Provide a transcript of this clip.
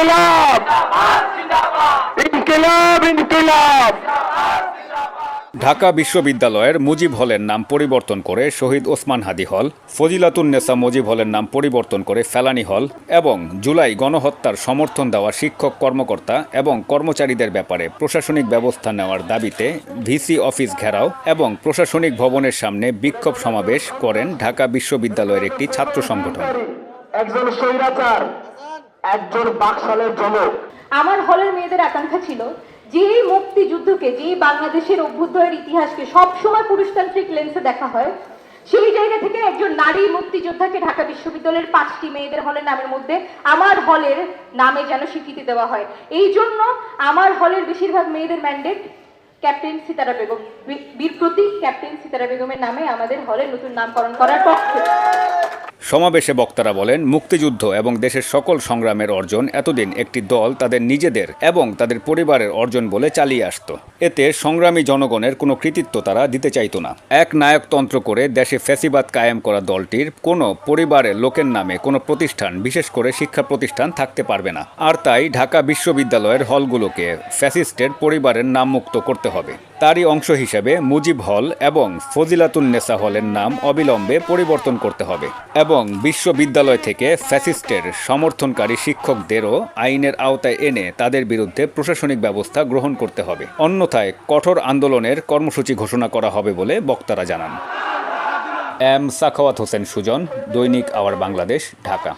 ইনকিলাব ইনকিলাব ইনকিলাব। ঢাকা বিশ্ববিদ্যালয়ের মুজিব হলের নাম পরিবর্তন করে শহীদ ওসমান হাদি হল, ফজিলাতুন্নেসা মুজিব হলের নাম পরিবর্তন করে ফেলানি হল এবং জুলাই গণহত্যার সমর্থন দেওয়া শিক্ষক কর্মকর্তা এবং কর্মচারীদের ব্যাপারে প্রশাসনিক ব্যবস্থা নেওয়ার দাবিতে ভিসি অফিস ঘেরাও এবং প্রশাসনিক ভবনের সামনে বিক্ষোভ সমাবেশ করেন ঢাকা বিশ্ববিদ্যালয়ের একটি ছাত্র সংগঠন। একজন স্বৈরাচার, একজন বাকশালের জনক। আমার হলের মেয়েদের আকাঙ্ক্ষা ছিল যে মুক্তিযুদ্ধকে, যে বাংলাদেশের অভ্যুদয়ের ইতিহাসকে সবসময় পুরুষতান্ত্রিক লেন্সে দেখা হয়, সেই জায়গা থেকে একজন নারী মুক্তিযোদ্ধাকে ঢাকা বিশ্ববিদ্যালয়ের 5টি মেয়েদের হলের নামের মধ্যে আমার হলের নামে যেন স্বীকৃতি দেওয়া হয়। এই জন্য আমার হলের বেশিরভাগ মেয়েদের ম্যান্ডেট ক্যাপ্টেন সিতারা বেগম, বীর প্রতীক ক্যাপ্টেন সিতারা বেগমের নামে আমাদের হলের নতুন নামকরণ করার পক্ষে। সমাবেশে বক্তারা বলেন, মুক্তিযুদ্ধ এবং দেশের সকল সংগ্রামের অর্জন এতদিন একটি দল তাদের নিজেদের এবং তাদের পরিবারের অর্জন বলে চালিয়ে আসত। এতে সংগ্রামী জনগণের কোনো কৃতিত্ব তারা দিতে চাইত না। এক নায়কতন্ত্র করে দেশে ফ্যাসিবাদ কায়েম করা দলটির কোনো পরিবারের লোকের নামে কোনো প্রতিষ্ঠান, বিশেষ করে শিক্ষা প্রতিষ্ঠান থাকতে পারবে না। আর তাই ঢাকা বিশ্ববিদ্যালয়ের হলগুলোকে ফ্যাসিস্টের পরিবারের নামমুক্ত করতে হবে। তারই অংশ হিসেবে মুজিব হল এবং ফজিলাতুন্নেসা হলের নাম অবিলম্বে পরিবর্তন করতে হবে এবং বিশ্ববিদ্যালয় থেকে ফ্যাসিস্টের সমর্থনকারী শিক্ষকদেরও আইনের আওতায় এনে তাদের বিরুদ্ধে প্রশাসনিক ব্যবস্থা গ্রহণ করতে হবে। অন্যথায় কঠোর আন্দোলনের কর্মসূচি ঘোষণা করা হবে বলে বক্তারা জানান। এম সাখাওয়াত হোসেন সুজন, দৈনিক আওয়ার বাংলাদেশ, ঢাকা।